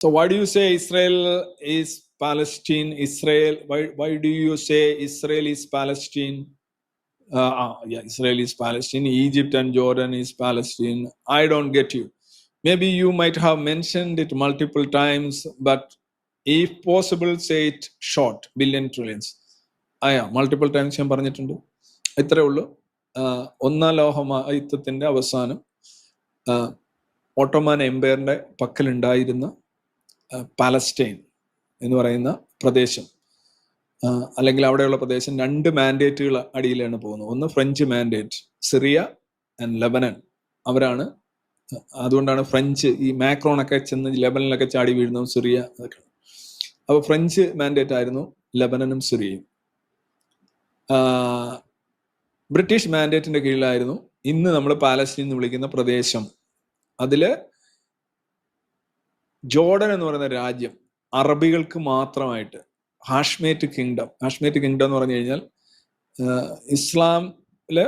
So why do you say Israel is Palestine? Israel. Why do you say Israel is Palestine? Israel is Palestine. Egypt and Jordan is Palestine. I don't get you. Maybe you might have mentioned it multiple times, but if possible, say it short. Billion trillions. Multiple times ഞാൻ പറഞ്ഞിട്ടുണ്ട്. ഇത്രേ ഉള്ളൂ. ഒന്നാം ലോകയുദ്ധത്തിന്റെ അവസാനം Ottoman എംപയറിന്റെ പക്കലുണ്ടായിരുന്ന Palestine എന്ന് പറയുന്ന പ്രദേശം, അല്ലെങ്കിൽ അവിടെയുള്ള പ്രദേശം 2 മാൻഡേറ്റുകൾ അടിയിലാണ് പോകുന്നത്. ഒന്ന് French mandate, Syria and Lebanon. അവരാണ്, അതുകൊണ്ടാണ് ഫ്രഞ്ച് ഈ മാക്രോണൊക്കെ ചെന്ന് ലെബനനിലൊക്കെ ചാടി വീഴുന്നതും സിറിയ അതൊക്കെ. അപ്പോൾ ഫ്രഞ്ച് മാൻഡേറ്റ് ആയിരുന്നു ലെബനനും സിറിയയും. ബ്രിട്ടീഷ് മാൻഡേറ്റിന്റെ കീഴിലായിരുന്നു ഇന്ന് നമ്മൾ പാലസ്റ്റീൻ എന്ന് വിളിക്കുന്ന പ്രദേശം. അതില് ജോർഡൻ എന്ന് പറയുന്ന രാജ്യം അറബികൾക്ക് മാത്രമായിട്ട് ഹാഷ്മേറ്റ് കിങ്ഡം എന്ന് പറഞ്ഞു കഴിഞ്ഞാൽ ഇസ്ലാമില്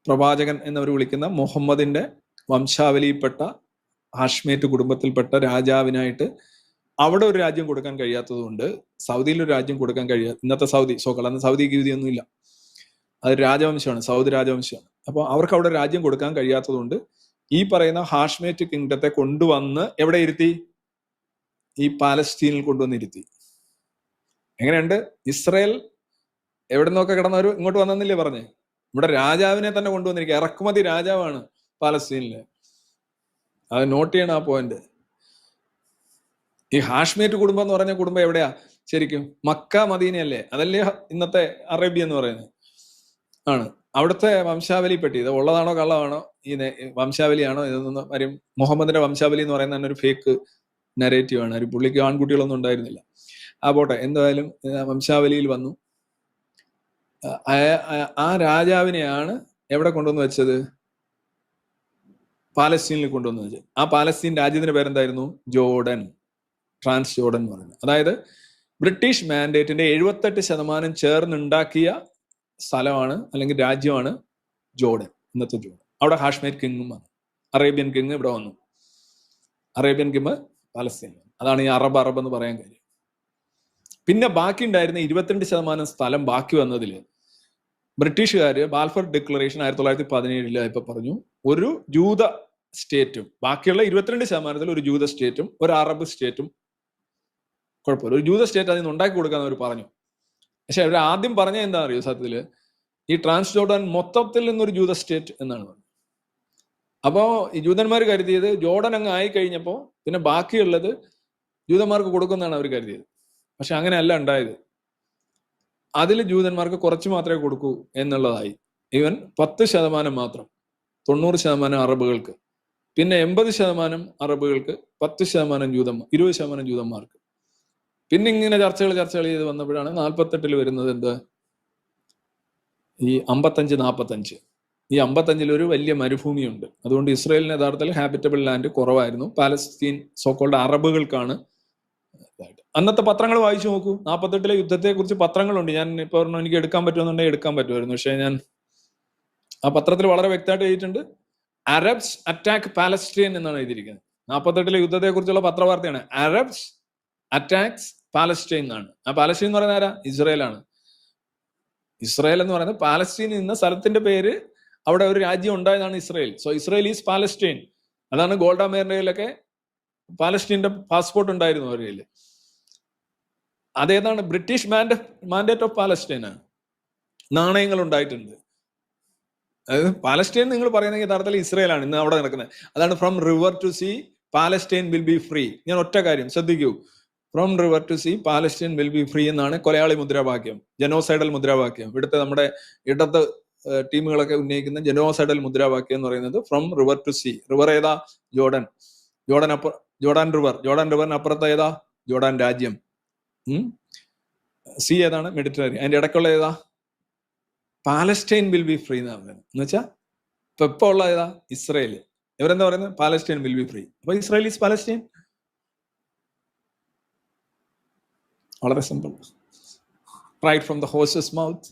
പ്രവാചകൻ എന്നവർ വിളിക്കുന്ന മുഹമ്മദിന്റെ വംശാവലിയിൽപ്പെട്ട ഹാഷ്മേറ്റ് കുടുംബത്തിൽപ്പെട്ട രാജാവിനായിട്ട് അവിടെ ഒരു രാജ്യം കൊടുക്കാൻ കഴിയാത്തത് കൊണ്ട് സൗദിയിൽ ഒരു രാജ്യം കൊടുക്കാൻ കഴിയാത്ത, ഇന്നത്തെ സൗദി അന്ന് സൗദിക്ക് വിധിയൊന്നുമില്ല, അത് രാജവംശമാണ്, സൗദി രാജവംശമാണ്. അപ്പോൾ അവർക്ക് അവിടെ രാജ്യം കൊടുക്കാൻ കഴിയാത്തത് കൊണ്ട് ഈ പറയുന്ന ഹാഷ്മേറ്റ് കിങ്ഡത്തെ കൊണ്ടുവന്ന് എവിടെ ഇരുത്തി? ഈ പാലസ്റ്റീനിൽ കൊണ്ടുവന്നിരുത്തി. എങ്ങനെയുണ്ട്? ഇസ്രയേൽ എവിടെ നിന്നൊക്കെ കിടന്നവർ ഇങ്ങോട്ട് വന്നെന്നില്ലേ പറഞ്ഞേ? ഇവിടെ രാജാവിനെ തന്നെ കൊണ്ടുവന്നിരിക്കുക. ഇറക്കുമതി രാജാവാണ് പാലസ്റ്റീനില്. അത് നോട്ട് ചെയ്യണം ആ പോയിന്റ്. ഈ ഹാഷ്മേറ്റ് കുടുംബം എന്ന് പറഞ്ഞ കുടുംബം എവിടെയാ ശരിക്കും? മക്ക മദീനയല്ലേ? അതല്ലേ ഇന്നത്തെ അറേബ്യ എന്ന് പറയുന്നത് ആണ്. അവിടുത്തെ വംശാവലി പെട്ടി ഇത് ഉള്ളതാണോ കള്ളമാണോ, ഈ വംശാവലിയാണോ ഇതൊന്നും വരും. മുഹമ്മദിന്റെ വംശാവലി എന്ന് പറയുന്ന തന്നെ ഒരു ഫേക്ക് നരേറ്റീവ് ആണ്. ഒരു പുള്ളിക്ക് ആൺകുട്ടികളൊന്നും ഉണ്ടായിരുന്നില്ല. പോട്ടെ, എന്തായാലും വംശാവലിയിൽ വന്നു. ആ രാജാവിനെയാണ് എവിടെ കൊണ്ടുവന്ന് വെച്ചത്? പാലസ്റ്റീനിൽ കൊണ്ടുവന്ന് വെച്ചത്. ആ പാലസ്റ്റീൻ രാജ്യത്തിന്റെ പേരെന്തായിരുന്നു? ജോർഡൻ, ട്രാൻസ് ജോർഡൻ എന്ന് പറയുന്നത്. അതായത് ബ്രിട്ടീഷ് മാൻഡേറ്റിന്റെ 78% ചേർന്നുണ്ടാക്കിയ സ്ഥലമാണ് അല്ലെങ്കിൽ രാജ്യമാണ് ജോർഡൻ, ഇന്നത്തെ ജോർഡൻ. അവിടെ ഹാഷ്മേറ്റ് കിങ്ങും വന്നു. അറേബ്യൻ കിങ് ഇവിടെ വന്നു. Arabian king Palestine. അതാണ് ഈ അറബ് എന്ന് പറയാൻ കാര്യം. പിന്നെ ബാക്കി ഉണ്ടായിരുന്ന 22% സ്ഥലം ബാക്കി വന്നതിൽ ബ്രിട്ടീഷുകാര് ബാൽഫർ ഡിക്ലറേഷൻ 1917 ഇപ്പൊ പറഞ്ഞു, ഒരു ജൂത സ്റ്റേറ്റും ബാക്കിയുള്ള 22% ഒരു ജൂത സ്റ്റേറ്റും ഒരു അറബ് സ്റ്റേറ്റും, കുഴപ്പമില്ല, ഒരു ജൂത സ്റ്റേറ്റ് അതിൽ നിന്ന് ഉണ്ടാക്കി കൊടുക്കാന്ന് അവർ പറഞ്ഞു. പക്ഷെ അവർ ആദ്യം പറഞ്ഞ എന്താ അറിയോ? സത്യത്തില് ഈ ട്രാൻസ് ജോർഡൻ മൊത്തത്തിൽ നിന്നൊരു ജൂത സ്റ്റേറ്റ് എന്നാണ് പറഞ്ഞത്. അപ്പോ ഈ ജൂതന്മാർ കരുതിയത് ജോർഡൻ അങ്ങ് ആയി കഴിഞ്ഞപ്പോ പിന്നെ ബാക്കിയുള്ളത് ജൂതന്മാർക്ക് കൊടുക്കുന്നതാണ് അവർ കരുതിയത്. പക്ഷെ അങ്ങനെയല്ല ഉണ്ടായത്. അതിൽ ജൂതന്മാർക്ക് കുറച്ച് മാത്രമേ കൊടുക്കൂ എന്നുള്ളതായി. ഈവൻ 10% മാത്രം, 90% അറബുകൾക്ക്, പിന്നെ 80% അറബുകൾക്ക്, 10% ജൂതന്മാർ, 20% ജൂതന്മാർക്ക്. പിന്നെ ഇങ്ങനെ ചർച്ചകൾ ചെയ്ത് വന്നപ്പോഴാണ് 48 വരുന്നത് എന്ത്? ഈ 55-45. ഈ 55 ഒരു വലിയ മരുഭൂമിയുണ്ട്. അതുകൊണ്ട് ഇസ്രയേലിന് യഥാർത്ഥത്തിൽ ഹാബിറ്റബിൾ ലാൻഡ് കുറവായിരുന്നു. പാലസ്തീൻ സോക്കോൾഡ് അറബുകൾക്കാണ്. അന്നത്തെ പത്രങ്ങൾ വായിച്ചു നോക്കൂ. 48 യുദ്ധത്തെ കുറിച്ച് പത്രങ്ങളുണ്ട്. ഞാൻ ഇപ്പോൾ എനിക്ക് എടുക്കാൻ പറ്റുമെന്നുണ്ടെങ്കിൽ എടുക്കാൻ പറ്റുമായിരുന്നു. പക്ഷെ ഞാൻ ആ പത്രത്തിൽ വളരെ വ്യക്തമായിട്ട് എഴുതിയിട്ടുണ്ട്, അറബ്സ് അറ്റാക്ക് പാലസ്റ്റീൻ എന്നാണ് എഴുതിയിരിക്കുന്നത്. 48 യുദ്ധത്തെ കുറിച്ചുള്ള പത്രവാർത്തയാണ്. അറബ്സ് അറ്റാക്സ് പാലസ്റ്റൈൻ എന്നാണ്. ആ പാലസ്റ്റീൻ എന്ന് പറയുന്നത് ആരാ? ഇസ്രയേലാണ്. ഇസ്രയേൽ എന്ന് പറയുന്നത് പാലസ്റ്റീൻ എന്ന സ്ഥലത്തിന്റെ പേര്, അവിടെ ഒരു രാജ്യം ഉണ്ടായതാണ് Israel. So Israel is Palestine. അതാണ് ഗോൾഡ മേയറിന്റെ കയ്യിലൊക്കെ പാലസ്റ്റീന്റെ പാസ്പോർട്ട് ഉണ്ടായിരുന്നു അവരുടെ കയ്യിൽ. അതേതാണ്? ബ്രിട്ടീഷ് മാൻഡേറ്റ് ഓഫ് പാലസ്റ്റൈൻ ആണ്. നാണയങ്ങൾ ഉണ്ടായിട്ടുണ്ട്. അതായത് പാലസ്റ്റൈൻ നിങ്ങൾ പറയുന്നത് യഥാർത്ഥത്തിൽ ഇസ്രയേലാണ് ഇന്ന് അവിടെ നടക്കുന്നത്. അതാണ് from river to sea Palestine will be free. ഞാൻ ഒറ്റ കാര്യം ശ്രദ്ധിക്കൂ, from river to sea Palestine will be free എന്നാണ് കൊലയാളി മുദ്രാവാക്യം, ജനോസൈഡൽ മുദ്രാവാക്യം. ഇവിടുത്തെ നമ്മുടെ ഇടത് ടീമുകളൊക്കെ ഉന്നയിക്കുന്ന ജനോസൈഡൽ മുദ്രാവാക്യം എന്ന് പറയുന്നത് from river to sea. River ഏതാ? ജോർഡൻ. ജോർഡൻ റിവറിന് അപ്പുറത്ത് ഏതാ? ജോർഡൻ രാജ്യം. സീ ഏതാണ്? മെഡിറ്ററേനിയൻ. അതിന്റെ ഇടയ്ക്കുള്ള ഏതാ? പാലസ്റ്റൈൻ വിൽ ബി ഫ്രീ എന്നാണ് പറയുന്നത്. എന്ന് വെച്ചാൽ ഇപ്പൊ ഉള്ള ഏതാ? ഇസ്രയേൽ. ഇവരെന്താ പറയുന്നത്? Palestine will be free. അപ്പൊ ഇസ്രയേൽ ഈസ് പാലസ്റ്റൈൻ. വളരെ simple. Right from the horse's mouth.